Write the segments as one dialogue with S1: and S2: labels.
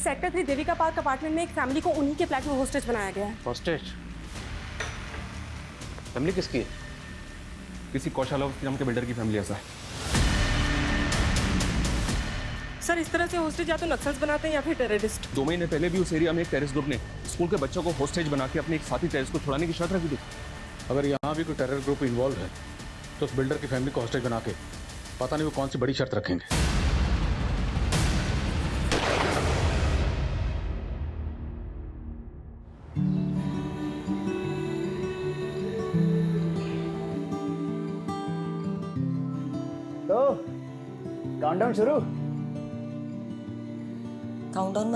S1: Sector 3 Devika park apartment में एक family को उन्हीं के फ्लैट में होस्टेज बनाया गया है।
S2: होस्टेज? फैमिली किसकी है?
S3: किसी कौशल नाम के बिल्डर की फैमिली ऐसा है।
S1: सर इस तरह से होस्टेज या तो नक्सल्स बनाते हैं या फिर टेररिस्ट।
S3: 2 महीने पहले भी उस एरिया में एक टेररिस्ट ग्रुप ने स्कूल के बच्चों को होस्टेज बना के अपने एक साथी टेररिस्ट को छुड़ाने की शर्त रखी थी।
S4: अगर यहाँ भी कोई टेरर ग्रुप इन्वॉल्व है तो उस बिल्डर की फैमिली को हॉस्टेज बना के पता नहीं वो कौन सी बड़ी शर्त रखेंगे।
S5: तो काउंटडाउन शुरू।
S6: काउंटडाउन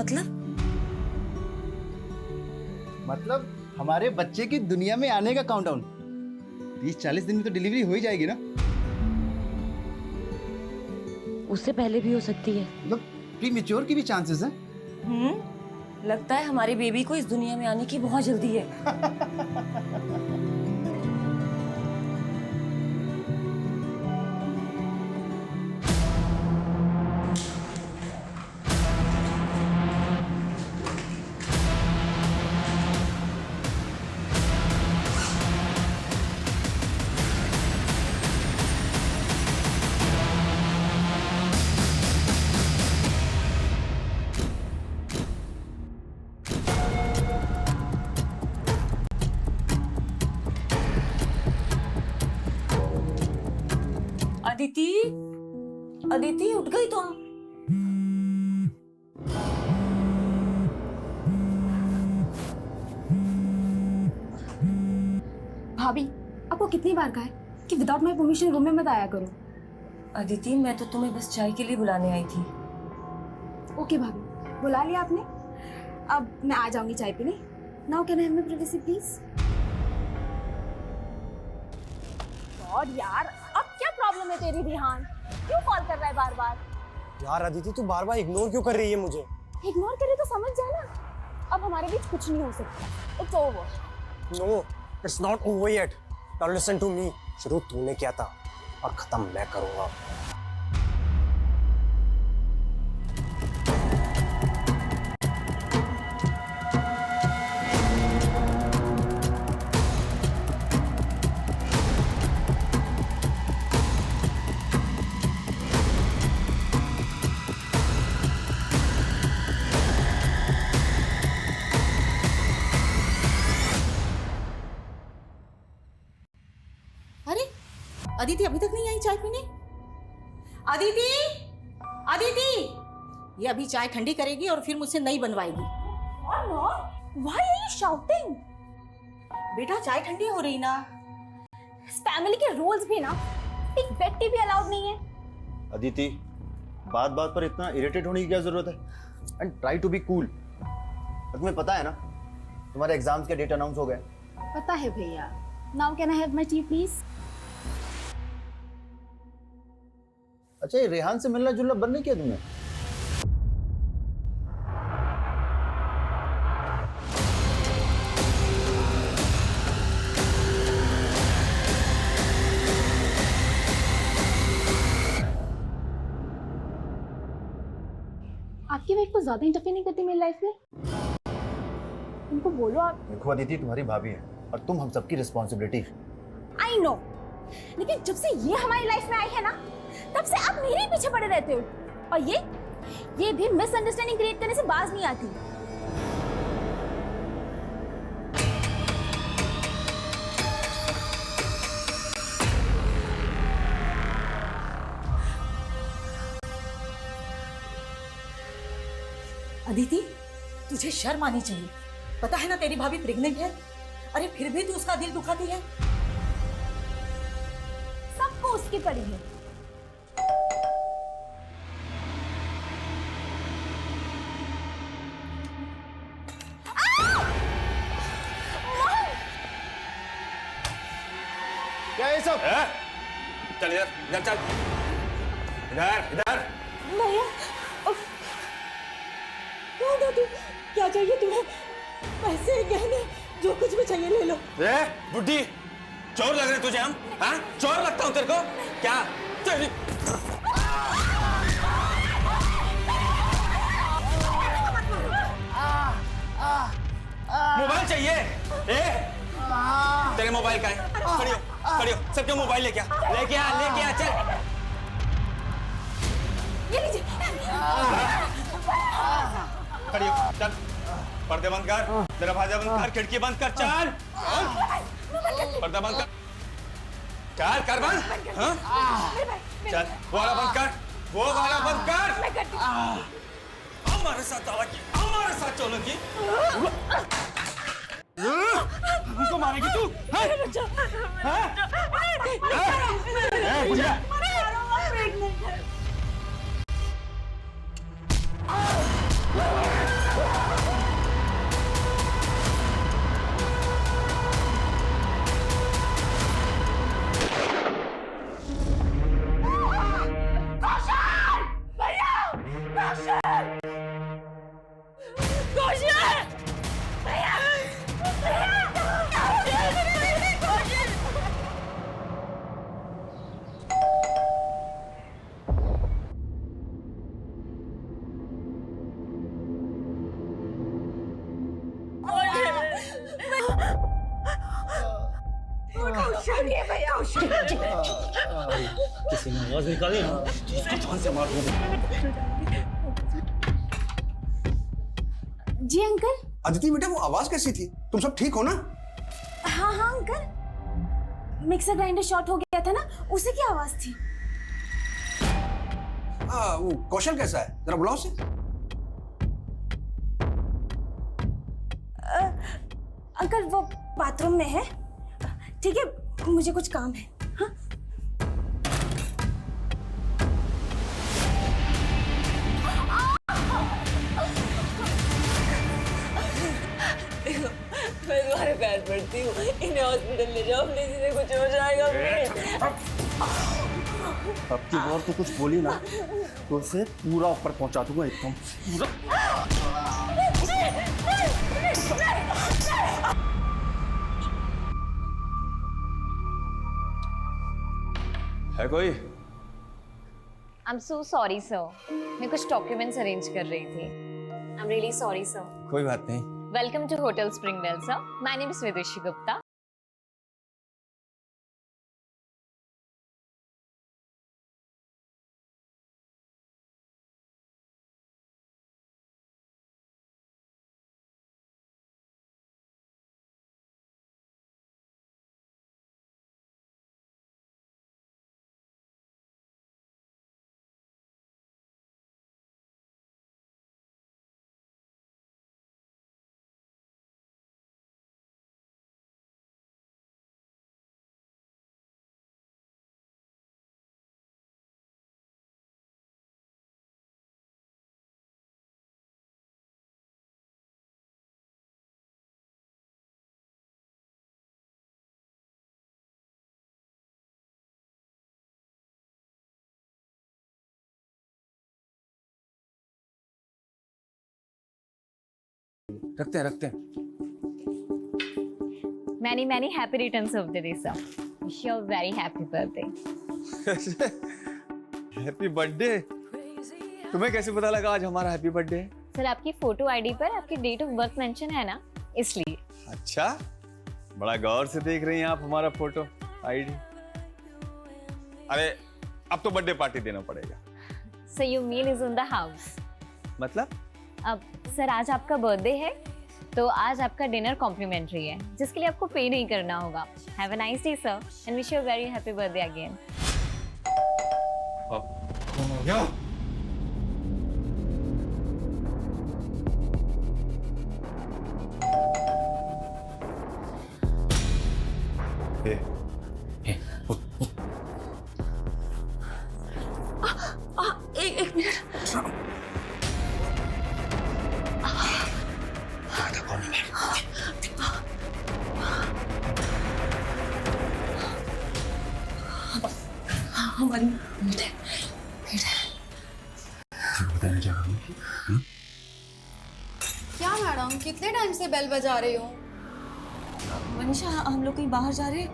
S5: मतलब हमारे बच्चे की दुनिया में आने का काउंटडाउन। 30-40 दिन में तो डिलीवरी हो ही जाएगी ना।
S6: उससे पहले भी हो सकती है।
S5: मतलब प्रीमेच्योर की भी चांसेस हैं।
S6: लगता है हमारी बेबी को इस दुनिया में आने की बहुत जल्दी है। अदिति, अदिति उठ गई तुम?
S7: भाभी आपको कितनी बार कहा है कि विदाउट माय परमिशन रूम में मत आया करो।
S6: अदिति मैं तो तुम्हें बस चाय के लिए बुलाने आई थी।
S7: ओके भाभी, बुला लिया आपने। अब मैं आ जाऊंगी चाय पीने। Now can I have my privacy please? और यार अब क्या प्रॉब्लम है तेरी रिहान? क्यों कॉल कर रहा है बार बार?
S8: यार अदिति तू बार बार इग्नोर क्यों कर रही है मुझे?
S7: इग्नोर करे तो समझ जाए ना, अब हमारे बीच कुछ नहीं हो सकता। It's over.
S8: No, it's not over yet. Now listen to me. शुरू तूने किया था और खत्म मैं करूंगा।
S9: अदिति अभी तक नहीं आई चाय पीने? अदिति, अदिति, ये अभी चाय ठंडी करेगी और फिर मुझसे नई बनवाएगी।
S7: और mom, why are you shouting?
S9: बेटा चाय ठंडी हो रही ना।
S7: इस फैमिली के रूल्स भी ना, एक व्यक्ति भी अलाउड नहीं है।
S5: अदिति, बात बात पर इतना इरिटेट होने की क्या जरूरत है? And try to be cool. तुम्हें पता है ना तुम्हारे एग्जाम्स के डेट अनाउंस हो गए।
S7: पता है भैया। Now can I have my T please?
S5: अच्छा ये रेहान से मिलना जुलना बंद नहीं किया तुमने?
S7: आपकी वाइफ को ज्यादा इंटरफेयर नहीं करती मेरी लाइफ में? उनको बोलो आप।
S5: देखो अदिति तुम्हारी भाभी है और तुम हम सबकी रिस्पॉन्सिबिलिटी।
S7: आई नो, लेकिन जब से ये हमारी लाइफ में आई है ना, तब से आप मेरे ही पीछे पड़े रहते हो। और ये भी मिसअंडरस्टैंडिंग क्रिएट करने से बाज नहीं आती।
S9: अदिति तुझे शर्म आनी चाहिए। पता है ना तेरी भाभी प्रेग्नेंट है। अरे फिर भी तू उसका दिल दुखाती है।
S7: सबको उसकी पड़ी है।
S5: क्या ये सब?
S2: चल इधर इधर चल, इधर इधर।
S7: भैया, कौन हो तुम? क्या चाहिए तुम्हें? पैसे, गहने, जो कुछ भी चाहिए ले लो।
S2: बुड्ढी, चोर लग रहे तुझे हम? हाँ, चोर लगता हूँ तेरे को? क्या तेरी मोबाइल का है? खड़ी हो, सबके मोबाइल लेके आ, चल।
S7: ये लीजिए।
S2: खड़ी हो, चल। पर्दे बंद कर, दरवाजा बंद कर, खिड़की बंद कर, चल। पर्दा बंद कर, चल कर बंद। हाँ? चल, वो वाला बंद कर, वो वाला बंद कर। हमारे साथ हमारे साथ चलो की। हमको मारेगी तू?
S8: किसी ने आवाज निकाली ना, जान से मार दूंगा।
S7: जी अंकल।
S10: अदिति बेटा, वो आवाज कैसी थी? तुम सब ठीक हो ना?
S7: हाँ हाँ अंकल, मिक्सर ग्राइंडर शॉर्ट हो गया था ना, उसी की आवाज थी।
S10: वो कौशल कैसा है? जरा बुलाओ उसे।
S7: अंकल वो बाथरूम में है। ठीक है, मुझे कुछ काम है। हाँ?
S6: मैं तुम्हारे पैर पड़ती हूँ, इन्हें हॉस्पिटल ले जाओ प्लीज, इन्हें कुछ हो जाएगा।
S5: अब की बार तो कुछ बोली ना तो उसे पूरा ऊपर पहुंचा दूंगा एकदम पूरा।
S2: है कोई?
S11: I am so sorry sir, मैं कुछ डॉक्यूमेंट्स अरेंज कर रही थी। I am really sorry sir.
S2: कोई बात नहीं।
S11: Welcome to hotel Springdale sir, my name is Vidushi Gupta.
S2: रखते हैं।
S11: Many many happy returns of the day sir. Wish you a very happy birthday.
S2: Happy birthday. तुम्हें कैसे पता लगा आज हमारा हैप्पी बर्थडे है?
S11: सर आपकी फोटो आईडी पर आपकी डेट ऑफ बर्थ मेंशन है ना, इसलिए।
S2: अच्छा, बड़ा गौर से देख रही हैं आप हमारा फोटो आईडी। अरे अब तो बर्थडे पार्टी देना पड़ेगा।
S11: So your meal is on the house.
S2: मतलब?
S11: अब सर आज आपका बर्थडे है तो आज आपका डिनर कॉम्प्लीमेंट्री है, जिसके लिए आपको पे नहीं करना होगा। Have a nice day sir and wish you a very happy birthday again.
S2: कौन हो गया?
S6: एक मिनट। हमारी मीट है।
S2: बताने क्या करूँगी?
S12: क्या मैडम, कितने टाइम से बेल बजा रही हो?
S6: मनीषा हम लोग कहीं बाहर जा रहे हैं,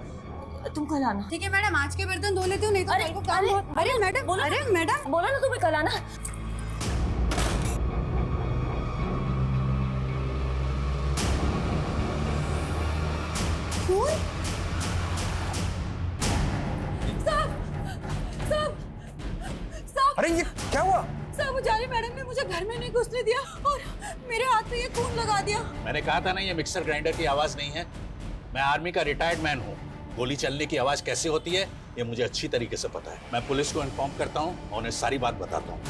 S6: तुम कल आना।
S12: ठीक है मैडम, आज के बर्तन धो लेती हूँ, नहीं तो कल को काम हो। अरे मैडम, अरे मैडम
S6: बोला ना तुम्हें कल आना।
S12: खून? पुजारी मैडम ने मुझे घर में नहीं घुसने दिया और मेरे हाथ पे ये खून लगा दिया।
S13: मैंने कहा था ना ये मिक्सर ग्राइंडर की आवाज नहीं है। मैं आर्मी का रिटायर्ड मैन हूँ। गोली चलने की आवाज कैसे होती है ये मुझे अच्छी तरीके से पता है। मैं पुलिस को इन्फॉर्म करता हूँ और उन्हें सारी बात बताता हूँ।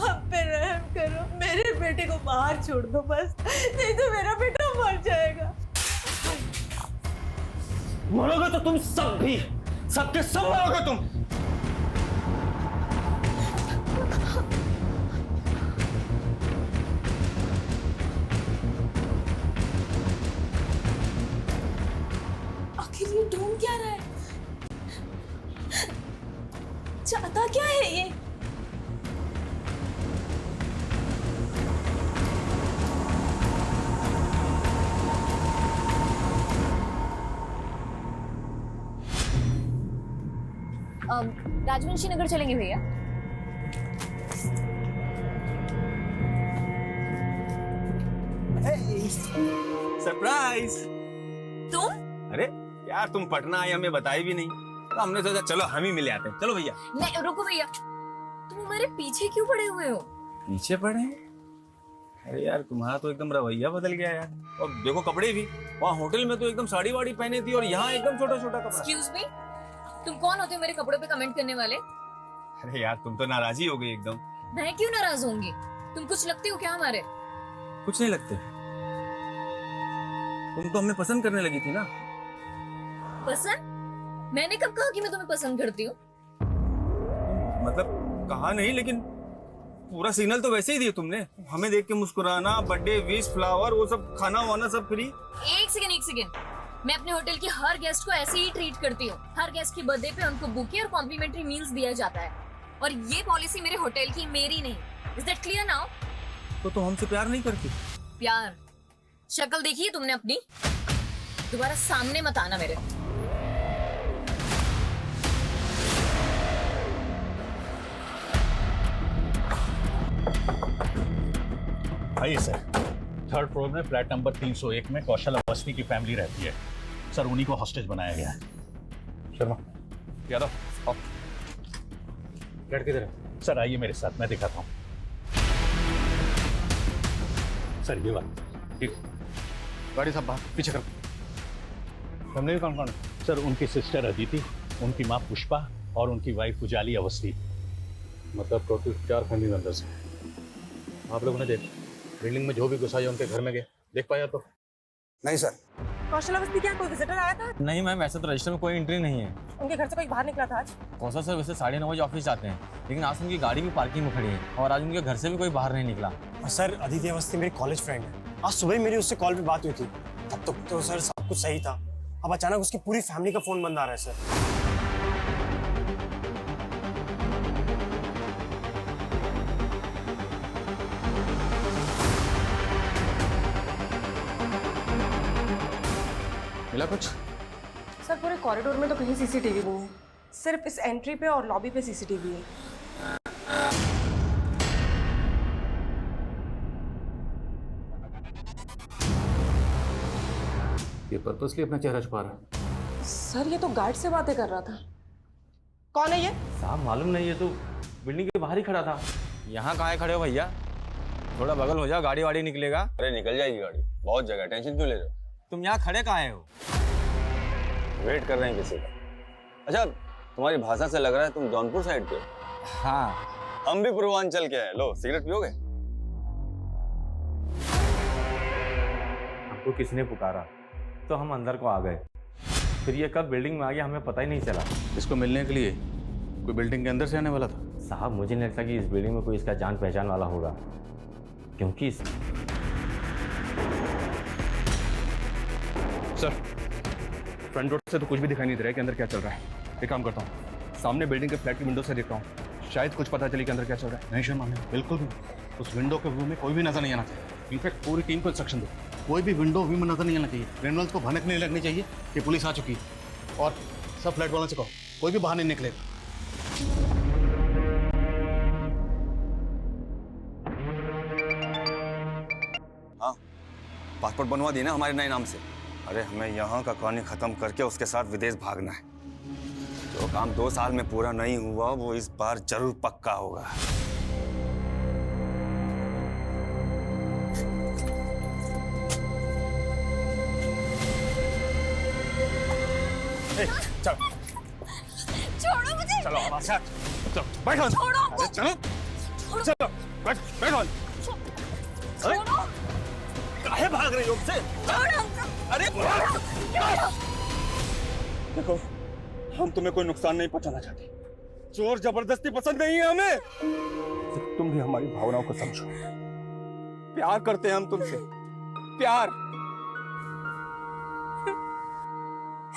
S6: अब पे रहम करो, मेरे बेटे को बाहर छोड़ दो बस, नहीं तो मेरा बेटा मर जाएगा।
S5: मरोगे तो तुम सब भी, सबके सब मरोगे तुम।
S7: आखिर ये ढूंढ क्या रहा है? चाहता क्या है ये?
S11: राजवंशी नगर चलेंगे भैया।
S2: सरप्राइज।
S7: तुम?
S2: अरे यार तुम पटना आई हमें बताई भी नहीं, तो हमने सोचा चलो हम ही मिले आते हैं। चलो भैया।
S11: नहीं रुको भैया, तुम हमारे पीछे क्यों पड़े हुए हो?
S2: पीछे पड़े हैं? अरे यार तुम्हारा तो एकदम रवैया बदल गया यार। और देखो कपड़े भी, वहाँ होटल में तो एकदम साड़ी वाड़ी पहने थी और यहाँ एकदम छोटा छोटा कपड़ा।
S11: एक्सक्यूज मी, तुम कौन होते हो मेरे कपड़ों पे कमेंट करने वाले?
S2: अरे यार तुम तो नाराजी हो गई एकदम।
S11: मैं क्यों नाराज होंगी? तुम कुछ लगते हो क्या हमारे?
S2: कुछ नहीं लगते, तुम तो हमें पसंद करने लगी थी ना।
S11: पसंद? मैंने कब कहा कि मैं तुम्हें पसंद करती हूँ?
S2: मतलब कहा नहीं, लेकिन पूरा सिग्नल तो वैसे ही दिया तुमने। हमें देख के मुस्कुराना, बर्थडे विश, फ्लावर, वो सब खाना वाना सब फ्री।
S11: एक सेकंड, मैं अपने होटल के हर गेस्ट को ऐसे ही ट्रीट करती हूँ। हर गेस्ट की बर्थडे पे उनको बुके और कॉम्प्लीमेंट्री मील्स दिया जाता है, और ये पॉलिसी मेरे होटल की, मेरी नहीं। Is that clear now?
S2: तो तुम हमसे प्यार नहीं करती?
S11: प्यार? शक्ल देखी है तुमने अपनी? दोबारा सामने मत आना मेरे।
S13: आइए सर। थर्ड फ्लोर में फ्लैट नंबर 301 में कौशल अवस्थी की फैमिली रहती है सर। उन्हीं को हॉस्टेज बनाया गया है। शर्मा यादव आओ।
S4: फ्लैट किधर है?
S13: सर आइए मेरे साथ, मैं दिखाता हूँ। सर ये बात
S4: ठीक। गाड़ी साहब बाहर पीछे करो।
S13: फैमिली में कौन कौन है? सर उनकी सिस्टर अदिति, उनकी माँ पुष्पा और उनकी वाइफ उजाली अवस्थी।
S4: मतलब टोटल 4 फैमिली मेंबर्स हैं। आप लोगों ने देख बिल्डिंग में जो भी घुसा है उनके घर में गए, देख पाया तो?
S10: नहीं सर।
S1: कौशल अवस्थी क्या कोई विजिटर आया था?
S14: नहीं मैम, ऐसे तो रजिस्टर में कोई एंट्री नहीं है।
S1: उनके घर से कोई बाहर निकला था आज?
S14: कौशल सर वैसे 9:30 बजे ऑफिस जाते हैं, लेकिन आज उनकी गाड़ी भी पार्किंग में खड़ी है और आज उनके घर से भी कोई बाहर नहीं निकला।
S8: और सर अदिति अवस्थी मेरी कॉलेज फ्रेंड है। आज सुबह मेरी उससे कॉल पे बात हुई थी, तब तक तो सर सब कुछ सही था। अब अचानक उसकी पूरी फैमिली का फोन बंद आ रहा है सर।
S3: मिला कुछ?
S1: सर पूरे कॉरिडोर में तो कहीं सीसीटीवी नहीं है, सिर्फ इस एंट्री पे और लॉबी पे सीसीटीवी है।
S4: ये पर्पसली अपना चेहरा छुपा रहा है।
S1: सर ये तो गार्ड से बातें कर रहा था। कौन है ये?
S14: साहब मालूम नहीं, ये तो बिल्डिंग के बाहर ही खड़ा था। यहाँ कहाँ खड़े हो भैया? थोड़ा बगल हो जाओ, गाड़ी वाड़ी निकलेगा।
S2: अरे निकल जाएगी गाड़ी, बहुत जगह, टेंशन क्यों ले रहे हो?
S14: तुम यहाँ खड़े कहाँ हो?
S2: वेट कर रहे हैं किसी का। अच्छा तुम्हारी भाषा से लग रहा है तुम जौनपुर साइड के हो।
S14: हाँ
S2: हम भी पूर्वांचल के हैं। लो सिगरेट पियोगे?
S14: हमको किसने पुकारा तो हम अंदर को आ गए, फिर ये कब बिल्डिंग में आ गया हमें पता ही नहीं चला।
S4: इसको मिलने के लिए कोई बिल्डिंग के अंदर से आने वाला था?
S14: साहब मुझे नहीं लगता कि इस बिल्डिंग में कोई इसका जान पहचान वाला होगा, क्योंकि
S3: सर फ्रंट डोर से तो कुछ भी दिखाई नहीं दे रहा है कि अंदर क्या चल रहा है। एक काम करता हूँ, सामने बिल्डिंग के फ्लैट की विंडो से देखता हूँ, शायद कुछ पता चले कि अंदर क्या चल रहा है।
S4: नहीं शर्मा, बिल्कुल भी उस विंडो के व्यू में कोई भी नजर नहीं आना चाहिए। इनफैक्ट पूरी टीम को इंस्ट्रक्शन दो, कोई भी विंडो व्यू में नजर नहीं आना चाहिए। रेनोल्ड्स को भनक नहीं लगनी चाहिए कि पुलिस आ चुकी है, और सब फ्लैट वालों से कहो कोई भी बाहर नहीं निकलेगा।
S2: पासपोर्ट बनवा दिए ना हमारे नए नाम से। अरे हमें यहाँ का कहानी खत्म करके उसके साथ विदेश भागना है। जो काम 2 साल में पूरा नहीं हुआ वो इस बार जरूर पक्का होगा।
S3: चलो
S11: छोड़ो मुझे।
S3: चलो हमारे साथ, चलो बैठो।
S11: छोड़ो।
S3: अरे चलो चलो बैठो।
S11: छोड़ो।
S3: काहे भाग रही हो मुझसे? अरे देखो, हम तुम्हें कोई नुकसान नहीं पहुंचाना चाहते। जोर जबरदस्ती पसंद नहीं है हमें। तो तुम भी हमारी भावनाओं को समझो। प्यार करते हैं हम तुमसे, प्यार,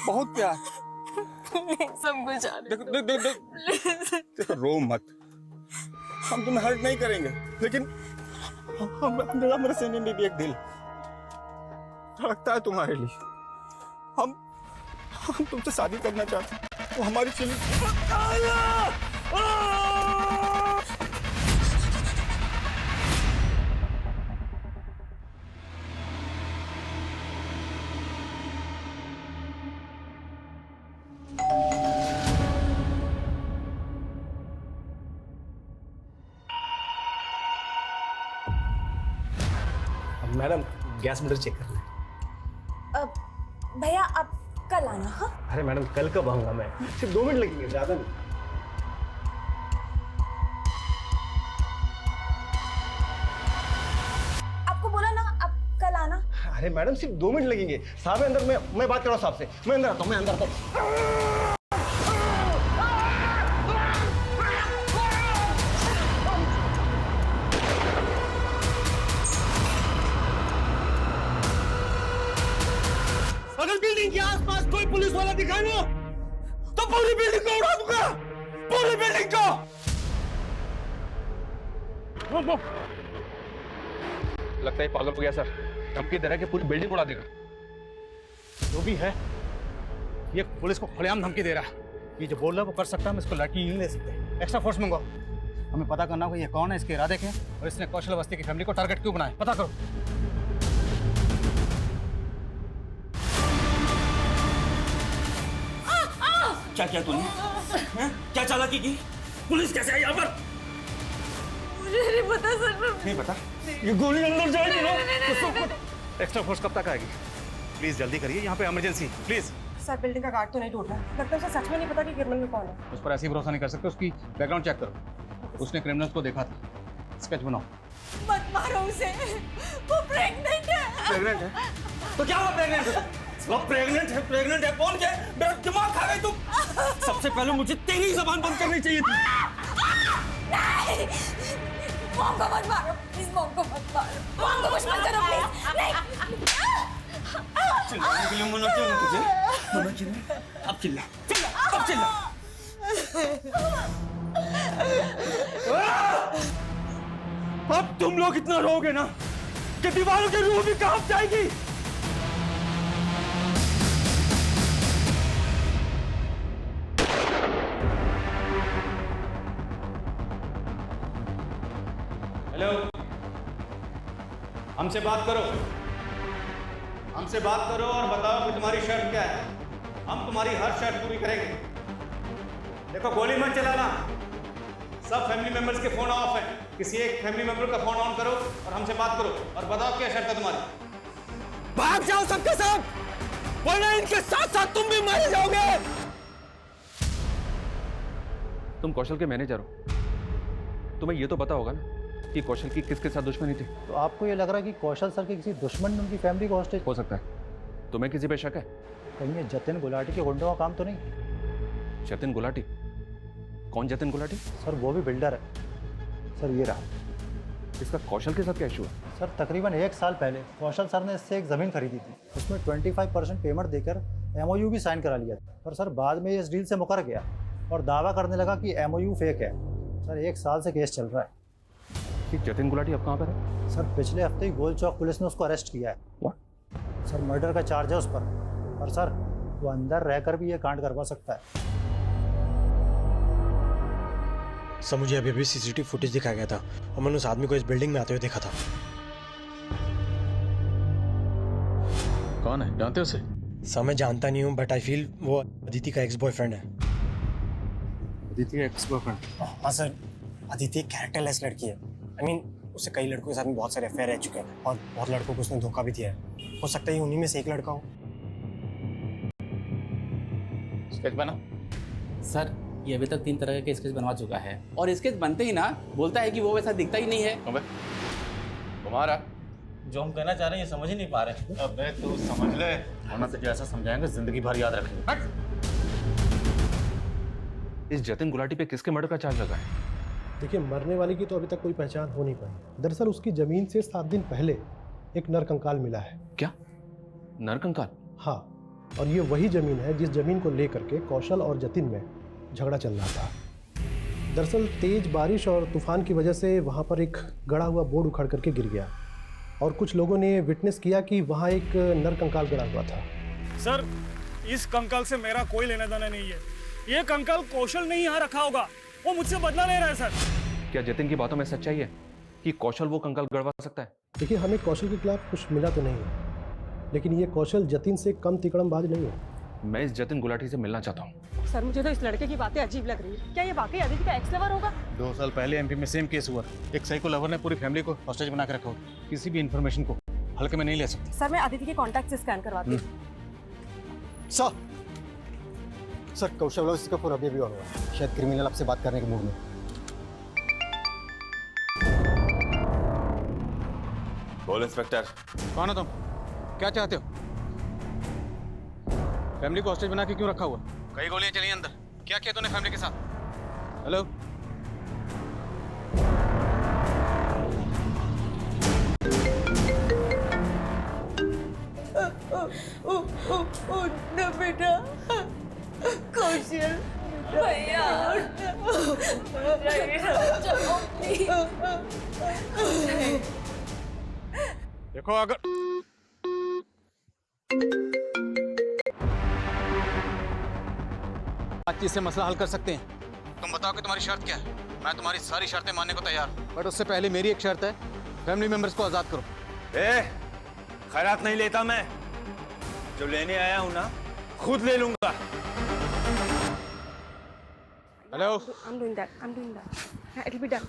S3: बहुत प्यार।
S11: सब कुछ
S3: देखो रो मत, हम तुम्हें हर्ट नहीं करेंगे, लेकिन मेरे सीने में भी एक दिल धड़कता है तुम्हारे लिए। हम तुमसे शादी करना चाहते हैं। वो हमारी feeling.
S8: Madam gas meter check करना है।
S7: भैया आप कल आना। हाँ
S8: अरे मैडम कल कब आऊंगा मैं, सिर्फ 2 मिनट लगेंगे, ज्यादा नहीं।
S7: आपको बोला ना आप कल आना।
S8: अरे मैडम सिर्फ 2 मिनट लगेंगे। साहब अंदर, मैं बात कर रहा हूँ साहब से। मैं अंदर आता हूँ, मैं अंदर आता हूँ।
S3: अगर बिल्डिंग के आसपास कोई पुलिस वाला दिखाए ना तो पूरी बिल्डिंग को उड़ा दूंगा, पूरी बिल्डिंग को। लगता है पागल हो गया सर, धमकी दे रहा है कि पूरी बिल्डिंग उड़ा देगा।
S4: जो भी है ये पुलिस को खुलेआम धमकी दे रहा है। ये जो बोल रहा है वो कर सकता है, हम इसको लड़की नहीं ले सकते। एक्स्ट्रा फोर्स मंगाओ। हमें पता करना होगा ये कौन है, इसके इरादे क्या हैं और इसने कौशल अवस्थी की फैमिली को टारगेट क्यों बनाया, पता करो।
S3: क्या किया तूने? क्या चालाकी की? पुलिस कैसे आई यहाँ पर?
S6: मुझे नहीं पता सर।
S3: नहीं पता? ये गोली अंदर जाएगी ना?
S4: एक्स्ट्रा फोर्स कब तक आएगी? प्लीज जल्दी करिए, यहाँ पे इमरजेंसी प्लीज।
S1: सर बिल्डिंग का गार्ड तो नहीं टूट रहा। लगता है उसे सच में नहीं पता कि क्रिमिनल कौन है।
S4: उस पर ऐसे ही भरोसा नहीं कर सकते। उसकी बैकग्राउंड चेक करो। उसने क्रिमिनल्स को देखा था। स्केच बनाओ।
S6: मत मारो उसे, वो प्रेग्नेंट है।
S3: प्रेग्नेंट है? तो क्या हुआ प्रेग्नेंट है? वो प्रेग्नेंट है, प्रेग्नेंट है। कौन है? मेरा दिमाग खा गई तुम। सबसे पहले मुझे तेरी जुबान बंद करनी चाहिए थी।
S6: नहीं, मॉम को मत मारो प्लीज, मॉम को मत मारो, मॉम को कुछ मत करो प्लीज। नहीं
S3: चिल्लाने के लिए मना क्यों ना तुझे? मना क्यों? अब चिल्ला, चिल्ला, अब चिल्ला। अब तुम लोग इतना रोगे ना कि दीवारों की रूह भी कांप जाएगी।
S4: हेलो, हमसे बात करो, हमसे बात करो और बताओ कि तुम्हारी शर्त क्या है। हम तुम्हारी हर शर्त पूरी करेंगे। देखो गोली मत चलाना। सब फैमिली मेंबर्स के फोन ऑफ है। किसी एक फैमिली मेंबर का फोन ऑन करो और हमसे बात करो और बताओ क्या शर्त है तुम्हारी।
S3: भाग जाओ सबके सब, वरना इनके साथ साथ तुम भी मारे जाओगे।
S15: तुम कौशल के मैनेजर हो, तुम्हें ये तो पता होगा ना कि कौशल की किसके साथ दुश्मनी थी।
S5: तो आपको ये लग रहा है कि कौशल सर के किसी दुश्मन ने उनकी फैमिली को हॉस्टेज?
S15: हो सकता है। तुम्हें किसी पे शक है?
S5: कहीं ये जतिन गुलाटी के गुंडों का काम तो नहीं?
S15: जतिन गुलाटी? कौन जतिन गुलाटी?
S5: सर वो भी बिल्डर है। सर ये रहा।
S15: इसका कौशल के साथ क्या इशू है?
S5: सर तकरीबन 1 साल पहले कौशल सर ने इससे एक ज़मीन खरीदी थी। उसमें 25% पेमेंट देकर MOU भी साइन करा लिया था। पर सर बाद में इस डील से मुकर गया और दावा करने लगा कि MOU फेक है। सर 1 साल से केस चल रहा है।
S15: कि जतिन गुलाटी अब कहाँ पर है?
S5: सर पिछले हफ्ते ही गोल चौक पुलिस ने उसको अरेस्ट किया है।
S15: What?
S5: सर मर्डर का चार्ज है उस पर। और सर वो अंदर रहकर भी ये कांड करवा सकता है।
S8: सर मुझे अभी CCTV फुटेज दिखाया गया था और मैंने उस आदमी को इस बिल्डिंग में आते हुए देखा था।
S4: कौन है, जानते हो उसे?
S8: सर मैं जानता नहीं हूँ, बट आई फील वो अदिति का एक्स बॉयफ्रेंड है।
S4: Aditi ex boyfriend?
S8: हाँ सर, अदिति एक कैरेक्टरलेस लड़की है। आई मीन उसे कई लड़कों के साथ में बहुत सारे अफेयर रह चुके हैं और बहुत लड़कों को उसने धोखा भी दिया है। हो सकता है उन्हीं में से एक लड़का हो।
S4: स्केच बना?
S16: सर ये अभी तक 3 तरह के स्केच बनवा चुका है और स्केच बनते ही ना बोलता है कि वो वैसा दिखता ही नहीं है।
S4: अबे तुम्हारा
S16: जो हम कहना चाह रहे हैं ये समझ ही नहीं पा रहे।
S4: अबे तू समझ ले, वरना तो जैसा समझाएंगे जिंदगी भर याद रखेंगे।
S15: इस जतिन गुलाटी पे किसके मर्डर का चार्ज लगा है?
S17: देखिए, मरने वाले की तो अभी तक कोई पहचान हो नहीं पाई। दरअसल उसकी जमीन से 7 दिन पहले एक नरकंकाल मिला है।
S15: क्या नरकंकाल?
S17: हाँ, और ये वही जमीन है जिस जमीन को लेकर के कौशल और जतिन में झगड़ा चल रहा था। दरअसल तेज बारिश और तूफान की वजह से वहाँ पर एक गड़ा हुआ बोर्ड उखड़ करके गिर गया और कुछ लोगों ने विटनेस किया कि वहाँ एक नरकंकाल गड़ा हुआ था।
S3: सर, इस कंकाल से मेरा कोई लेना देना नहीं है। ये कंकाल कौशल ने यहाँ रखा होगा, वो मुझसे बदला ले रहा है सर।
S15: क्या जतिन की बातों में सच्चाई है कि कौशल वो कंकाल गड़वा सकता है?
S17: देखिए, हमें कौशल के खिलाफ कुछ मिला तो नहीं है, लेकिन ये कौशल जतिन से कम तिकड़मबाज नहीं है।
S15: मैं इस जतिन गुलाटी से मिलना चाहता हूँ।
S1: सर मुझे तो इस लड़के की बातें अजीब लग रही है। क्या ये वाकई अदिति का एक्स लवर होगा?
S4: 2 साल पहले एमपी में सेम केस हुआ। एक साइको लवर ने पूरी फैमिली को हॉस्टेज बना के रखा। किसी भी इंफॉर्मेशन को हल्के में नहीं ले सकते।
S1: सर मैं अदिति के कॉन्टैक्ट से स्कैन करवाती हूँ।
S5: सर कौशल वाला इसका पूरा अभी हुआ है। शायद क्रिमिनल आपसे बात करने के मूड में।
S2: बोल इंस्पेक्टर।
S4: कौन हो तुम? क्या चाहते हो? फैमिली को हॉस्टेज बना के क्यों रखा हुआ? कई गोलियां चली अंदर। क्या किया तूने फैमिली के साथ? हेलो?
S12: ना बेटा, कौशल भैया
S4: देखो, अगर बातचीत से मसला हल कर सकते हैं। तुम बताओ कि तुम्हारी शर्त क्या है? मैं तुम्हारी सारी शर्तें मानने को तैयार हूं, बट उससे पहले मेरी एक शर्त है, फैमिली मेंबर्स को आजाद करो।
S2: खैरात नहीं लेता मैं। जो लेने आया हूं ना, खुद ले लूंगा।
S4: Hello?
S1: I'm doing that. It'll be done.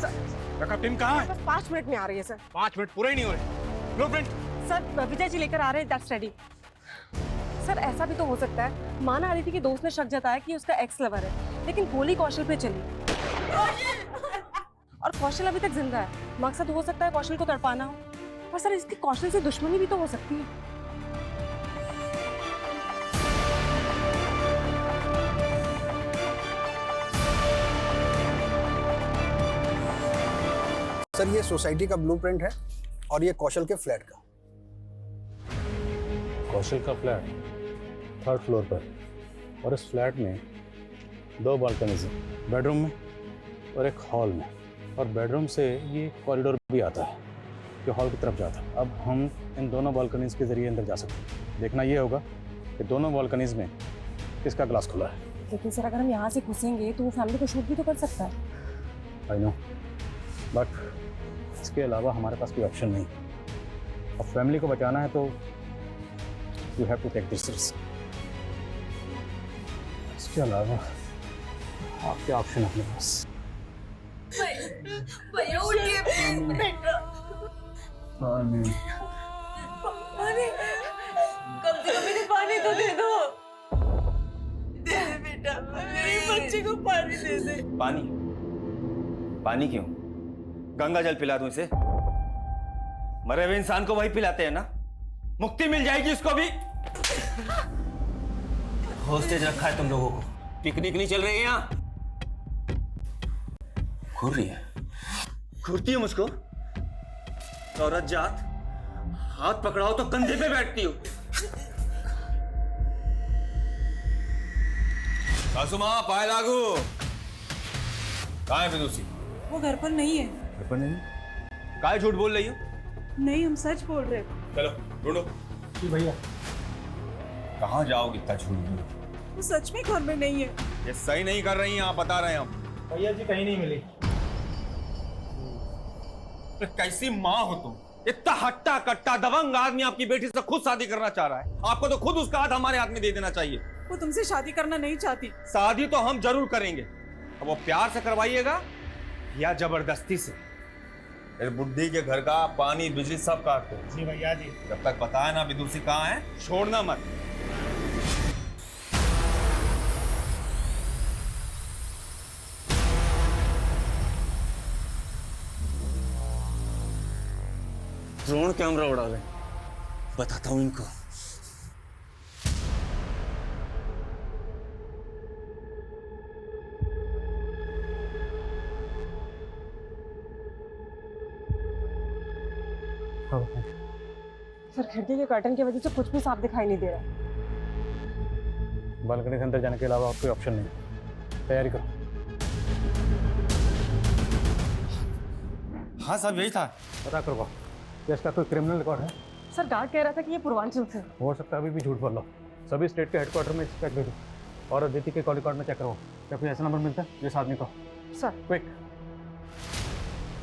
S1: Sir,
S4: backup team कहाँ है?
S1: बस 5 मिनट में आ रही है सर।
S4: 5 मिनट पूरे ही नहीं हो रहे। ब्लूप्रिंट?
S1: सर विजय जी लेकर आ रहे हैं। That's ready. सर ऐसा भी तो हो सकता है, माना अदिति के दोस्त ने शक जताया कि उसका एक्स लवर है, लेकिन गोली कौशल पे चली और कौशल अभी तक जिंदा है। मकसद हो सकता है कौशल को तड़पाना हो, पर सर इसकी कौशल से दुश्मनी भी तो हो सकती है।
S10: सर ये सोसाइटी का ब्लूप्रिंट है और ये कौशल के फ्लैट का।
S5: कौशल का फ्लैट 3rd फ्लोर पर, और इस फ्लैट में 2 बालकनीज हैं, बेडरूम में और एक हॉल में, और बेडरूम से ये कॉरिडोर भी आता है जो हॉल की तरफ जाता है। अब हम इन दोनों बालकनीज के जरिए अंदर जा सकते हैं। देखना ये होगा कि दोनों बालकनीज में किसका ग्लास खुला है।
S1: लेकिन सर अगर हम यहाँ से घुसेंगे तो वो फैमिली को शूट भी तो कर सकता है।
S5: आई नो, बट इसके अलावा हमारे पास कोई ऑप्शन नहीं। अब फैमिली को बचाना है तो you have to take this risk. इसके अलावा आपके ऑप्शन अपने पास।
S12: भैया उठिए बेटा। पानी कम से कम इन्हें पानी तो दे दो। दे दे बेटा, मेरे बच्चे को पानी दे दे।
S2: पानी क्यों? गंगा जल पिला दूं इसे? मरे हुए इंसान को वही पिलाते हैं ना, मुक्ति मिल जाएगी उसको भी। हॉस्टेज रखा है तुम लोगों को, पिकनिक नहीं चल रही है यहाँ। घूर रही है, घूरती है मुझको। औरत जात, हाथ पकड़ाओ तो कंधे पे बैठती हो। सासू माँ पाए लागू। कहाँ है फिदूसी?
S12: वो घर पर नहीं है।
S2: घर पर नहीं? काहे झूठ बोल रही हो?
S12: नहीं, हम सच बोल रहे हैं।
S2: चलो ढूंढो।
S17: जी भैया।
S2: कहाँ जाओगे इतना झूठ बोल?
S12: वो सच में घर में नहीं है।
S2: ये सही नहीं कर रही हैं आप, बता रहे हैं हम।
S17: भैया जी कहीं नहीं मिली।
S2: कैसी माँ हो तुम?
S15: इतना हट्टा कट्टा दबंग आदमी आपकी बेटी से खुद शादी करना चाह रहा है। आपको तो खुद उसका हाथ हमारे हाथ में दे देना चाहिए।
S9: वो तुमसे शादी करना नहीं चाहती।
S15: शादी तो हम जरूर करेंगे। अब वो प्यार से करवाइएगा या जबरदस्ती से।
S2: इस बुढ़ी के घर का पानी बिजली सब काट दो।
S8: जी भैया जी।
S2: जब तक बताए ना विदुषी कहाँ है,
S15: छोड़ना मत।
S8: ड्रोन कैमरा उड़ा ले, बताता हूँ इनको।
S1: सर खिड़की के कर्टन की वजह से कुछ भी साफ दिखाई नहीं दे रहा।
S5: बालकनी के अंदर जाने के अलावा और कोई ऑप्शन नहीं। तैयारी करो।
S8: हाँ साहब यही था।
S5: पता करवाओ इसका कोई क्रिमिनल रिकॉर्ड है?
S1: सर गार्ड कह रहा था कि ये पूर्वांचल से।
S5: हो सकता है अभी भी झूठ बोल लो। सभी स्टेट के हेडक्वार्टर में चेक दे दो और अदिति के कॉल रिकॉर्ड में चेक करो। क्या कोई ऐसा नंबर मिलता है जिस आदमी को?
S1: Sir
S5: quick.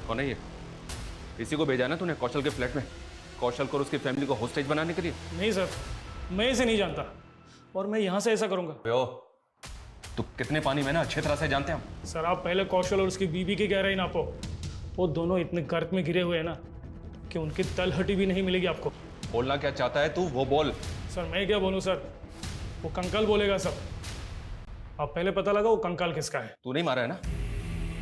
S15: कौन है ये? इसी को भेजा ना तूने कौशल के फ्लैट में, कौशल को और उसकी फैमिली को होस्टेज बनाने के लिए?
S18: नहीं सर, मैं इसे नहीं जानता और मैं यहाँ से ऐसा करूँगा।
S15: तू कितने पानी में ना अच्छी तरह से जानते हैं हम।
S18: सर आप पहले कौशल और उसकी बीबी की गहराई नापो। वो दोनों इतने गर्त में गिरे हुए हैं ना कि उनकी तलहटी भी नहीं मिलेगी आपको।
S15: बोलना क्या चाहता है तू, वो बोल।
S18: सर मैं क्या बोलूँ सर, वो कंकाल बोलेगा सब। आप पहले पता लगा वो कंकाल किसका है।
S15: तू नहीं मारा है ना,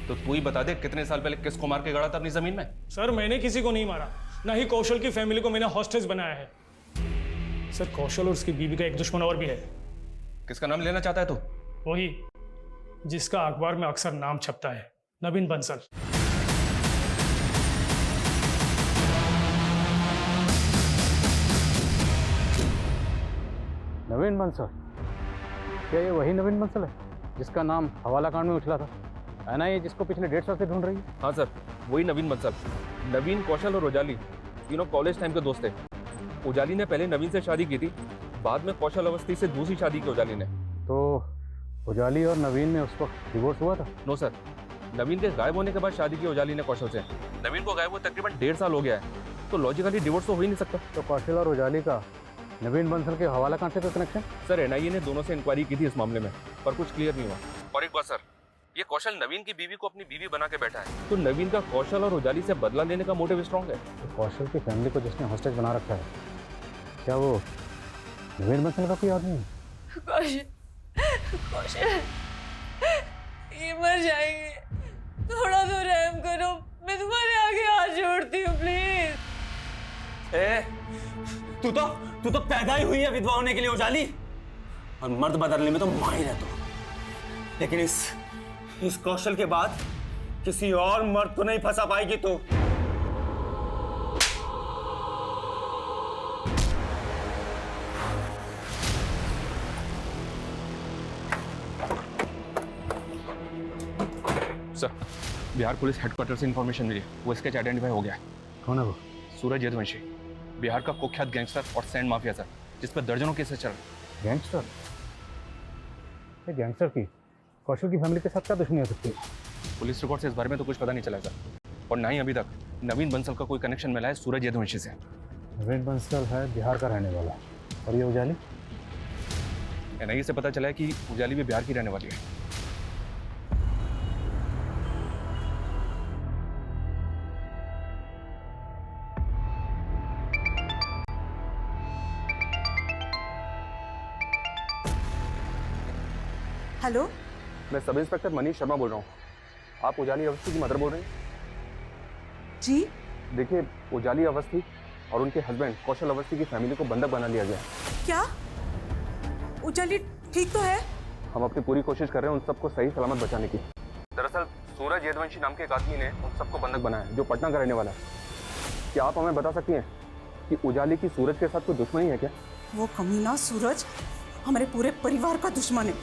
S15: तो तू ही बता दे कितने साल पहले किसको मार के गड़ा था अपनी जमीन में।
S18: सर मैंने किसी को नहीं मारा, ना ही कौशल की फैमिली को मैंने हॉस्टेज बनाया है। सर कौशल और उसकी बीबी का एक दुश्मन और भी है।
S15: किसका नाम लेना चाहता है तू?
S18: वही जिसका अखबार में अक्सर नाम छपता है, नवीन बंसल।
S5: नवीन बंसल? क्या ये वही नवीन बंसल है जिसका नाम हवाला कांड में उछला था? एनआईए जिसको पिछले 1.5 साल से ढूंढ रही है?
S15: हाँ सर, वही नवीन बंसल। नवीन, कौशल और उजाली तीनों कॉलेज टाइम के दोस्त थे। उजाली ने पहले नवीन से शादी की थी, बाद में कौशल अवस्थी से दूसरी शादी की उजाली ने।
S5: तो उजाली और नवीन में उस वक्त डिवोर्स हुआ था?
S15: नो सर, नवीन के गायब होने के बाद शादी की उजाली ने कौशल से। नवीन को गायब हुए तकरीबन 1.5 साल हो गया है, तो लॉजिकली डिवोर्स तो हो ही नहीं सकता।
S5: तो कौशल और उजाली का नवीन बंसल के हवाला कांड से कोई कनेक्शन?
S15: सर एनआईए ने दोनों से इंक्वायरी की थी इस मामले में, पर कुछ क्लियर नहीं हुआ। और एक बात सर, ये कौशल नवीन की बीवी को अपनी बीवी बना के बैठा है, तो नवीन का कौशल और उजाली से बदला लेने का मोटिव स्ट्रॉन्ग है।
S5: तो कौशल की फैमिली को जिसने हॉस्टेज बना रखा है, क्या वो नवीन बंसल का कोई आदमी है?
S12: कौशल, ये मर जाएंगे, थोड़ा तो रहम करो, मैं तुम्हारे आगे हाथ जोड़ती हूँ प्लीज।
S8: तू तो पैदा ही हुई है विधवा होने के लिए उजाली, और मर्द बदलने में तो माहिर है तू। लेकिन इस कौशल के बाद किसी और मर्द को नहीं फंसा पाएगी तू।
S15: सर, बिहार पुलिस हेडक्वार्टर से इंफॉर्मेशन मिली, वो स्केच आइडेंटिफाई हो गया है।
S5: कौन है वो?
S15: सूरज यदुवंशी, बिहार का कुख्यात गैंगस्टर और सैंड माफिया सर, जिस पर दर्जनों केसेस चल रहे।
S5: गैंगस्टर? ये गैंगस्टर की कौशल की फैमिली के साथ क्या दुश्मनी हो सकती है?
S15: पुलिस रिकॉर्ड से इस बारे में तो कुछ पता नहीं चला सर, और ना ही अभी तक नवीन बंसल का कोई कनेक्शन मिला है सूरज यदुवंशी से।
S5: नवीन बंसल है बिहार का रहने वाला, और ये उजाली?
S15: एनआईए से पता चला है कि उजाली भी बिहार की रहने वाली है।
S9: हेलो,
S15: मैं सब इंस्पेक्टर मनीष शर्मा बोल रहा हूँ। आप उजाली अवस्थी की मदर बोल रहे हैं?
S9: जी।
S15: देखिए, उजाली अवस्थी और उनके हस्बैंड कौशल अवस्थी की फैमिली को बंधक बना लिया गया है।
S9: क्या? उजाली ठीक तो है?
S15: हम अपनी पूरी कोशिश कर रहे हैं उन सबको सही सलामत बचाने की। दरअसल सूरज यदुवंशी नाम के एक आदमी ने उन सबको बंधक बनाया है, जो पटना का रहने वाला है। क्या आप हमें बता सकती हैं कि उजाली की सूरज के साथ कोई दुश्मनी है क्या?
S9: वो कमीना सूरज हमारे पूरे परिवार का दुश्मन है।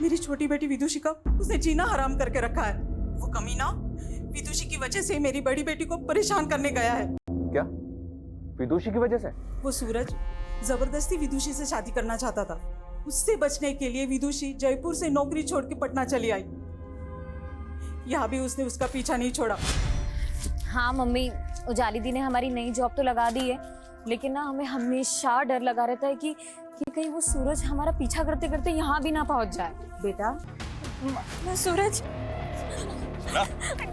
S9: मेरी छोटी बेटी विदुषी का उसने जीना हराम करके रखा है। वो कमीना विदुषी की वजह से मेरी बड़ी बेटी को परेशान करने गया है।
S15: क्या? विदुषी की वजह से?
S9: वो सूरज जबरदस्ती विदुषी से शादी करना चाहता था। उससे बचने के लिए विदुषी जयपुर से नौकरी छोड़ के पटना चली आई। यहाँ भी उसने उसका पीछा नहीं छोड़ा।
S11: हाँ मम्मी, उजाली दी ने हमारी नई जॉब तो लगा दी है, लेकिन ना हमें हमेशा डर लगा रहता है कि कहीं वो सूरज हमारा पीछा करते करते यहाँ भी ना पहुंच जाए।
S7: बेटा
S11: सूरज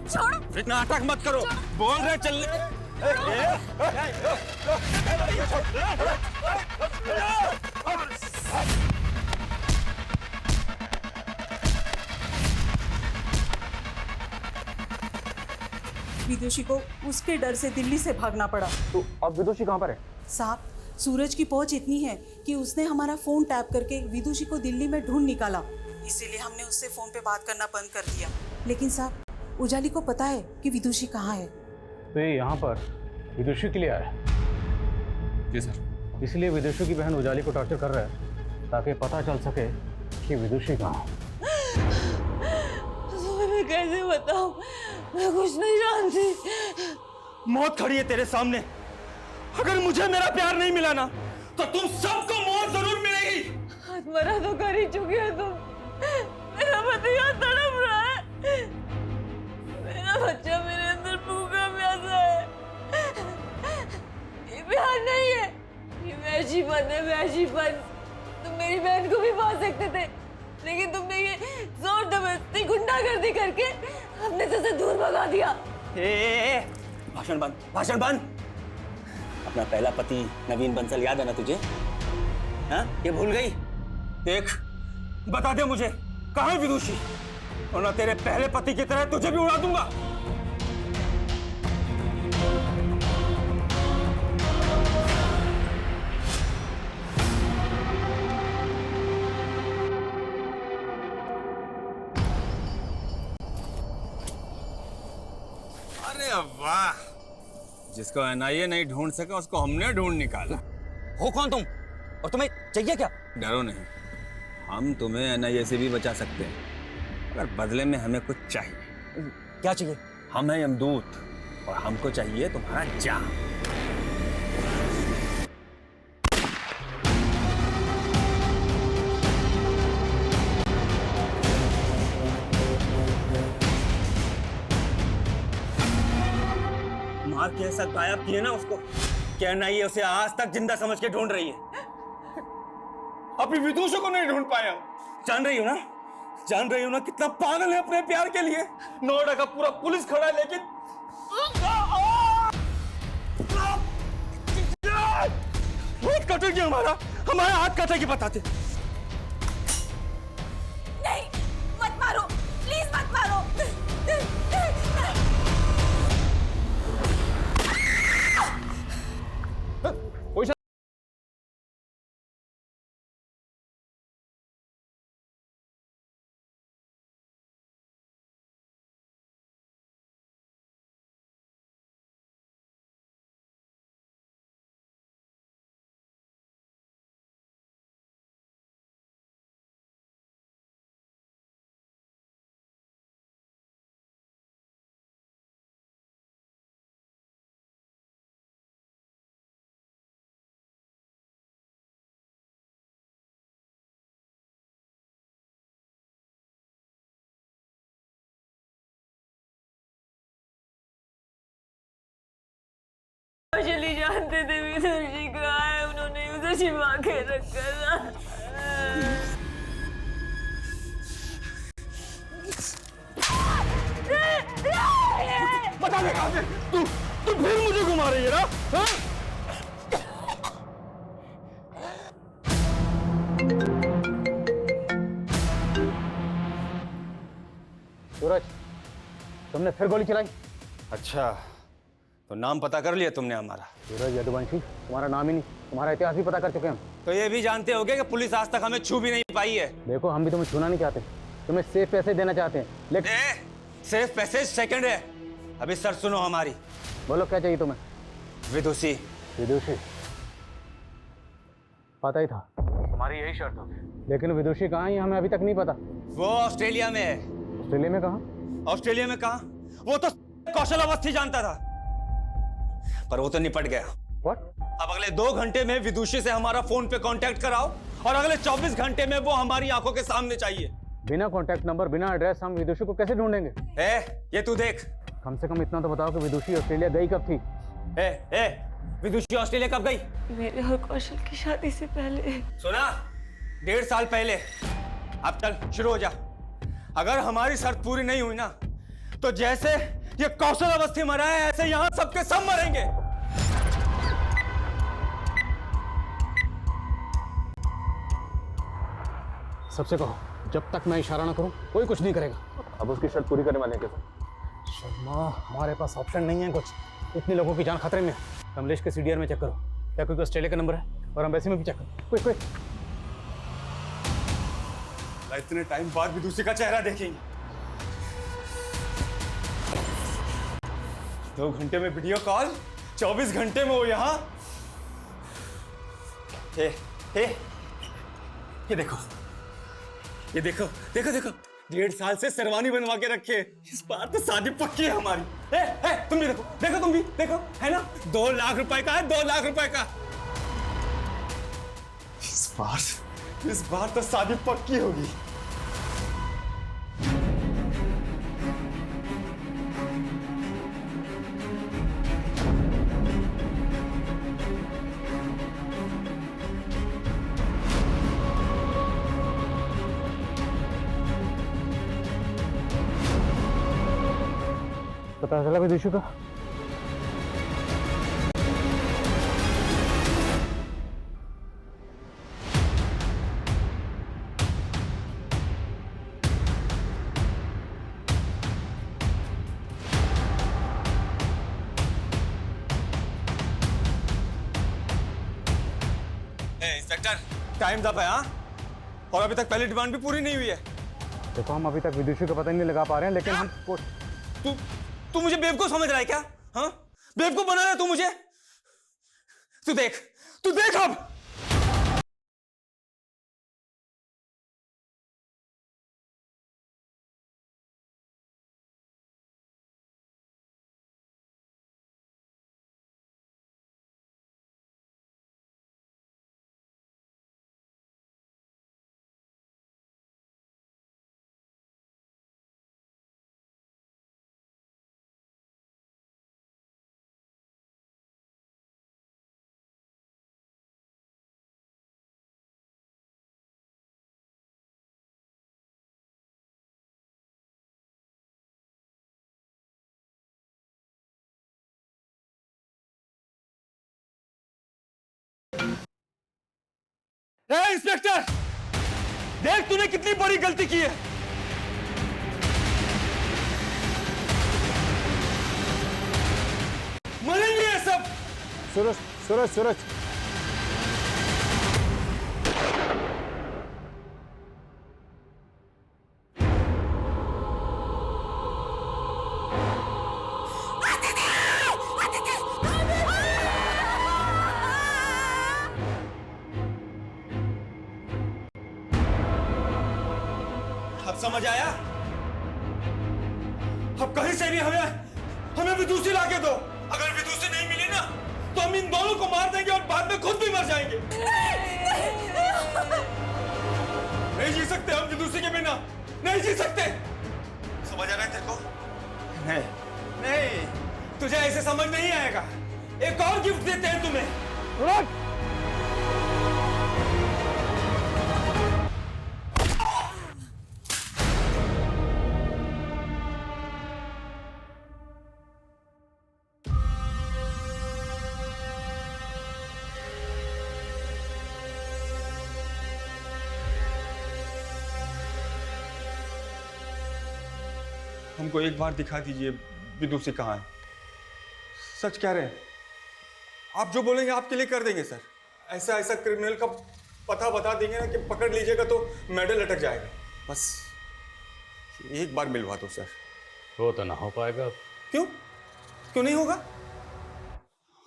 S2: छोड़ो, इतना नाटक मत करो, बोल रहे चल
S9: विदुषी को उसके डर से दिल्ली से भागना पड़ा।
S15: तो अब विदुषी कहाँ पर है?
S9: साहब, सूरज की पहुंच इतनी है कि उसने हमारा फोन टैप करके विदुषी को दिल्ली में ढूंढ निकाला, इसीलिए हमने उससे फोन पे बात करना बंद कर दिया। लेकिन साहब, उजाली को पता है कि विदुषी कहाँ है।
S5: तो ये यहाँ पर विदुषी के लिए आया है?
S14: जी सर।
S5: इसलिए विदुषी की बहन उजाली को टॉर्चर कर रहा है ताकि पता चल सके कि विदुषी कहाँ है।
S12: मैं कैसे बताऊं, मैं कुछ नहीं जानती।
S8: मौत खड़ी है तेरे सामने। अगर मुझे मेरा प्यार नहीं मिला ना तो तुम सबको मौत जरूर मिलेगी।
S12: मरा तो कर ही चुके हो तुम। मेरा पति यहाँ तड़प रहा है, मेरा बच्चा मेरे अंदर भूखा प्यासा है। ये प्यार नहीं है, ये वैशीपन है, वैशीपन। तुम मेरी बहन को भी पा सकते थे, लेकिन तुमने ये जोर जबरदस्ती गुंडागर्दी करके अपने से दूर भगा दिया।
S8: भाषण बंद, भाषण बंद। अपना पहला पति नवीन बंसल याद है ना तुझे? हाँ, ये भूल गई? देख, बता दे मुझे कहाँ है विदुषी, और ना तेरे पहले पति की तरह तुझे भी उड़ा दूंगा।
S2: अरे वाह, जिसको एनआईए नहीं ढूंढ सका उसको हमने ढूंढ निकाला।
S8: हो कौन तुम, और तुम्हें चाहिए क्या?
S2: डरो नहीं, हम तुम्हें एनआईए से भी बचा सकते हैं, पर बदले में हमें कुछ चाहिए।
S8: क्या चाहिए?
S2: हम हैं यमदूत और हमको चाहिए तुम्हारा जान।
S8: मार के ऐसा गायब किए ना उसको, क्या नहीं उसे आज तक जिंदा समझ के ढूंढ रही है।
S2: अभी विदुषी को नहीं ढूंढ पाया।
S8: जान रही हो ना, जान रही हो ना कितना पागल है अपने प्यार के लिए। नोएडा का पूरा पुलिस खड़ा है, लेकिन हाथ कटेगी हमारा, हमारा हाथ कटेगी बताते।
S6: नहीं, मत मारो, प्लीज मत मारो।
S12: चली जानते थे विदुषी कहाँ है, उन्होंने उसे छिपा के रखा था।
S8: बता दे कहाँ से? तू फिर मुझे घुमा रही है ना? हाँ?
S5: सूरज, तुमने फिर गोली चलाई?
S8: अच्छा, तो नाम पता कर लिया तुमने हमारा?
S5: सूरज यदुवंशी, तुम्हारा नाम ही नहीं, तुम्हारा इतिहास भी पता कर चुके हम।
S8: तो ये भी जानते होगे कि पुलिस आज तक हमें छू भी नहीं पाई है।
S5: देखो, हम भी तुम्हें छूना नहीं चाहते, तुम्हें सेफ पैसे देना चाहते हैं, लेकिन
S8: सेफ पैसे सेकंड है, अभी सर सुनो हमारी।
S5: बोलो क्या चाहिए तुम्हें?
S8: विदुषी।
S5: विदुषी? पता ही था तुम्हारी यही शर्त होगी, लेकिन विदुषी कहाँ है हमें अभी तक नहीं पता।
S8: वो ऑस्ट्रेलिया में है।
S5: ऑस्ट्रेलिया में कहाँ?
S8: ऑस्ट्रेलिया में कहाँ? वो तो कौशल अवस्थी जानता था, पर वो तो निपट गया।
S5: What?
S8: अब अगले 2 घंटे में विदुषी से हमारा फोन पे कांटेक्ट कराओ, और अगले 24 घंटे में वो हमारी आंखों के सामने चाहिए।
S5: बिना कांटेक्ट नंबर, बिना एड्रेस हम विदुषी को कैसे ढूंढेंगे?
S8: ये तू देख।
S5: कम से कम इतना तो बताओ कि विदुषी ऑस्ट्रेलिया गई कब थी?
S8: ए विदुषी ऑस्ट्रेलिया कब गई?
S12: मेरे और कौशल की शादी से पहले।
S2: सुना, 1.5 साल पहले। अब चल शुरू हो जा। अगर हमारी शर्त पूरी नहीं हुई ना, तो जैसे ये कौशल अवस्थी मरा है, ऐसे यहां सबके सब मरेंगे।
S4: सबसे कहो, जब तक मैं इशारा ना करूं कोई कुछ नहीं करेगा।
S15: अब उसकी शर्त पूरी करने वाले हैं क्या?
S4: शर्मा, हमारे पास ऑप्शन नहीं है कुछ। इतने लोगों की जान खतरे में। कमलेश के सीडीआर में चेक करो, क्या कोई ऑस्ट्रेलिया का नंबर है? और एम्बेसी में भी चेक करो, क्विक क्विक।
S2: इतने टाइम बाद भी दूसरे का चेहरा देखेंगे। 2 घंटे में वीडियो कॉल, 24 घंटे में वो यहाँ। ये देखो, ये देखो देखो देखो, 1.5 साल से शेरवानी बनवा के रखे। इस बार तो शादी पक्की है हमारी। तुम भी देखो, देखो तुम भी देखो, है ना? 2 लाख रुपए का है, 2 लाख रुपए का। इस बार तो शादी पक्की होगी।
S4: पता चला विदुषी का?
S2: इंस्पेक्टर, टाइम अप है। हाँ, और अभी तक पहली डिमांड भी पूरी नहीं हुई है।
S4: देखो, हम अभी तक विदुषी का पता नहीं लगा पा रहे हैं, लेकिन हम
S2: तू मुझे बेवकूफ समझ रहा है क्या? हाँ, बेवकूफ बना रहा है तू मुझे। तू देख अब। इंस्पेक्टर, देख तूने कितनी बड़ी गलती की है। मरेंगे ये सब।
S4: सूरज
S2: अब समझ आया? अब कहीं से भी हमें विदुषी लाके दो। अगर विदुषी नहीं मिली ना, तो हम इन दोनों को मार देंगे और बाद में खुद भी मर जाएंगे। नहीं जी सकते हम विदुषी के बिना, नहीं जी सकते। समझ आ रहा है तेरे को? नहीं, तुझे ऐसे समझ नहीं आएगा। एक और गिफ्ट देते हैं तुम्हें। हमको एक बार दिखा दीजिए विदुषी कहाँ है। सच कह रहे हैं आप, जो बोलेंगे आपके लिए कर देंगे सर। ऐसा क्रिमिनल का पता बता देंगे ना कि पकड़ लीजिएगा तो मेडल लटक जाएगा। बस एक बार मिलवा दो सर।
S4: वो तो ना हो पाएगा।
S2: क्यों नहीं होगा?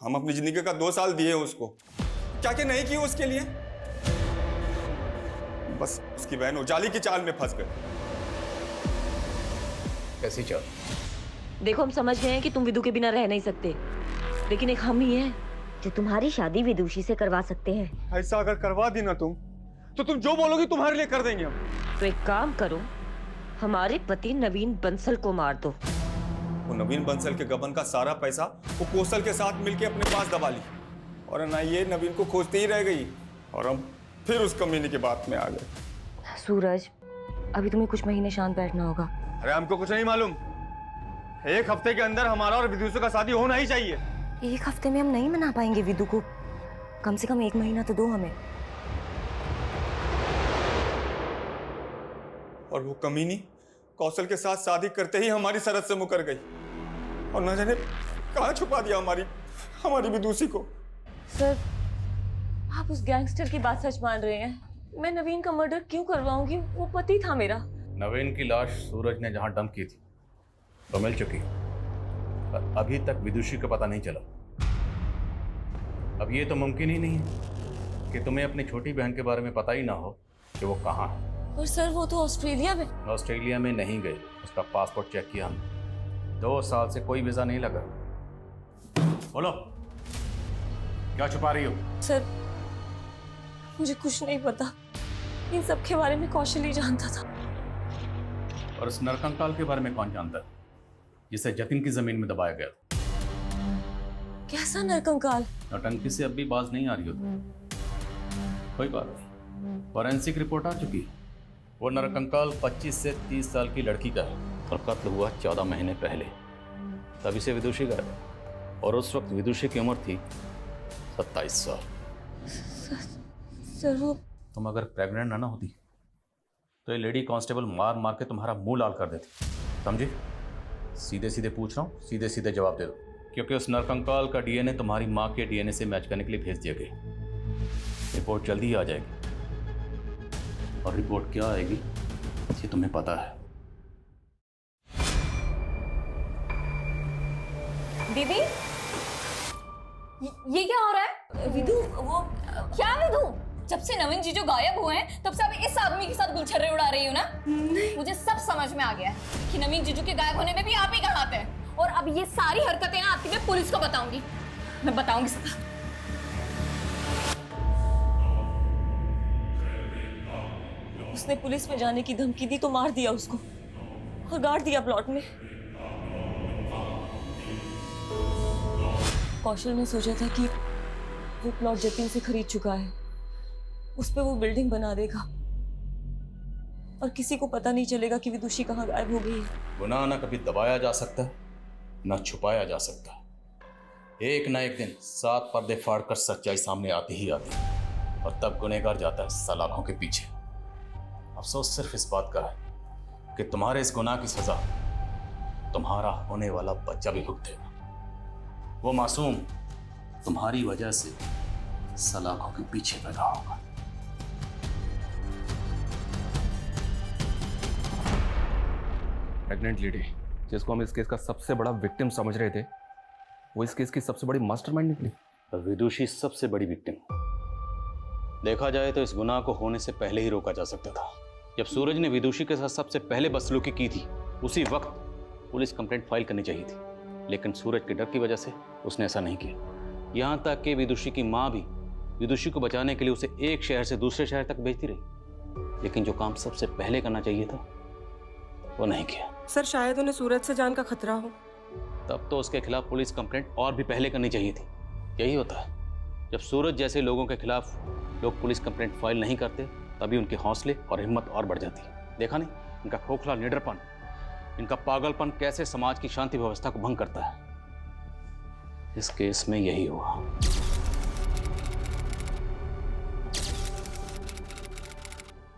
S2: हम अपनी जिंदगी का 2 साल दिए उसको, क्या क्या नहीं किए उसके लिए। बस उसकी बहन उजाली की चाल में फंस गए।
S4: कैसी चाल?
S12: देखो, हम समझ गए हैं कि तुम विदु के बिना रह नहीं सकते, लेकिन एक हम ही हैं जो तुम्हारी शादी विदुषी से करवा सकते हैं।
S2: ऐसा अगर करवा दी ना तुम, तो तुम जो बोलोगी तुम्हारे लिए कर देंगे हम।
S12: तो एक काम करो, हमारे पति नवीन बंसल को मार दो।
S3: वो नवीन बंसल के गबन का सारा पैसा वो कौशल के साथ मिलके अपने पास दबा ली, और ना ये नवीन को खोजती ही रह गई, और हम फिर उस कमीने की बात में आ गए।
S12: सूरज, अभी तुम्हें कुछ महीने शांत बैठना होगा।
S3: अरे हमको कुछ नहीं मालूम, 1 हफ्ते के अंदर हमारा और विदुषी का शादी होना ही चाहिए।
S12: 1 हफ्ते में हम नहीं मना पाएंगे विदु को, कम से कम 1 महीना तो दो हमें।
S3: और वो कमीनी कौशल के साथ शादी करते ही हमारी सरहद से मुकर गई, और न जाने कहाँ छुपा दिया हमारी विदुषी को।
S12: सर, आप उस गैंगस्टर की बात सच मान रहे हैं? मैं नवीन का मर्डर क्यों करवाऊंगी? वो पति था मेरा।
S13: नवीन की लाश सूरज ने जहां डंप की थी तो मिल चुकी, पर अभी तक विदुषी का पता नहीं चला। अब ये तो मुमकिन ही नहीं है कि तुम्हें अपनी छोटी बहन के बारे में पता ही ना हो कि वो कहाँ है।
S12: और सर, वो तो ऑस्ट्रेलिया में।
S13: ऑस्ट्रेलिया में नहीं गए, उसका पासपोर्ट चेक किया हमने, 2 साल से कोई वीजा नहीं लगा। बोलो, क्या छुपा रही हो?
S12: सर, मुझे कुछ नहीं पता, इन सब के बारे में कौशल ही जानता था।
S13: और उस नरकंकाल के बारे में कौन जानता है, जिसे जतिन की जमीन में दबाया गया था?
S12: कैसा नरकंकाल?
S13: नौटंकी से अब भी बाज नहीं आ रही होती। कोई बात नहीं, फॉरेंसिक रिपोर्ट आ चुकी है। वो नरकंकाल 25 से 30 साल की लड़की का है, और कत्ल हुआ 14 महीने पहले। तभी से विदुषी का है, और उस वक्त विदुषी की उम्र थी 27 साल।
S12: सर, वो
S13: तुम अगर प्रेग्नेंट ना होती तो ये लेडी कांस्टेबल मार मार के तुम्हारा मुंह लाल कर देती, समझे? सीधे सीधे पूछ रहा हूँ, सीधे सीधे जवाब दे दो, क्योंकि उस नरकंकाल का डीएनए तुम्हारी माँ के डीएनए से मैच करने के लिए भेज दिया गया। रिपोर्ट जल्दी ही आ जाएगी, और रिपोर्ट क्या आएगी ये तुम्हें पता है।
S11: दीदी, ये क्या हो रहा है?
S12: विदु, वो
S11: क्या विदु? जब से नवीन जीजू गायब हुए हैं तब से आप इस आदमी के साथ गुलछर्रे उड़ा रही हो ना? मुझे सब समझ में आ गया है कि नवीन जीजू के गायब होने में भी आप ही का हाथ है, और अब ये सारी हरकतें ना आपकी मैं पुलिस को बताऊंगी। मैं बताऊंगी सब।
S12: उसने पुलिस में जाने की धमकी दी तो मार दिया उसको, और गाड़ दिया प्लॉट में। कौशल ने सोचा था कि वो प्लॉट जतिन से खरीद चुका है, उस पे वो बिल्डिंग बना देगा, और किसी को पता नहीं चलेगा कि विदुषी कहाँ गायब हो गई है।
S13: गुनाह ना कभी दबाया जा सकता, ना छुपाया जा सकता। एक ना एक दिन 7 पर्दे फाड़कर सच्चाई सामने आती ही आती है, और तब गुनहगार जाता है सलाखों के पीछे। अफसोस सिर्फ इस बात का है कि तुम्हारे इस गुनाह की सजा तुम्हारा होने वाला बच्चा भी भुगतेगा। वो मासूम तुम्हारी वजह से सलाखों के पीछे पैदा होगा।
S15: प्रेग्नेंट लेडी जिसको हम इस केस का सबसे बड़ा विक्टिम समझ रहे थे, वो इस केस की सबसे बड़ी मास्टरमाइंड निकली।
S13: विदुषी सबसे बड़ी विक्टिम। देखा जाए तो इस गुनाह को होने से पहले ही रोका जा सकता था। जब सूरज ने विदुषी के साथ सबसे पहले बदसलूकी की थी, उसी वक्त पुलिस कंप्लेंट फाइल करनी चाहिए थी, लेकिन सूरज के डर की वजह से उसने ऐसा नहीं किया। यहाँ तक कि विदुषी की माँ भी विदुषी को बचाने के लिए उसे एक शहर से दूसरे शहर तक भेजती रही, लेकिन जो काम सबसे पहले करना चाहिए था वो नहीं किया।
S1: सर, शायद उन्हें सूरज से जान का खतरा हो।
S13: तब तो उसके खिलाफ पुलिस कंप्लेंट और भी पहले करनी चाहिए थी। यही होता है, जब सूरज जैसे लोगों के खिलाफ लोग पुलिस कंप्लेंट फाइल नहीं करते, तभी उनके हौसले और हिम्मत और बढ़ जाती है। देखा नहीं इनका खोखला निडरपन, इनका पागलपन कैसे समाज की शांति व्यवस्था को भंग करता है। इस केस में यही हुआ।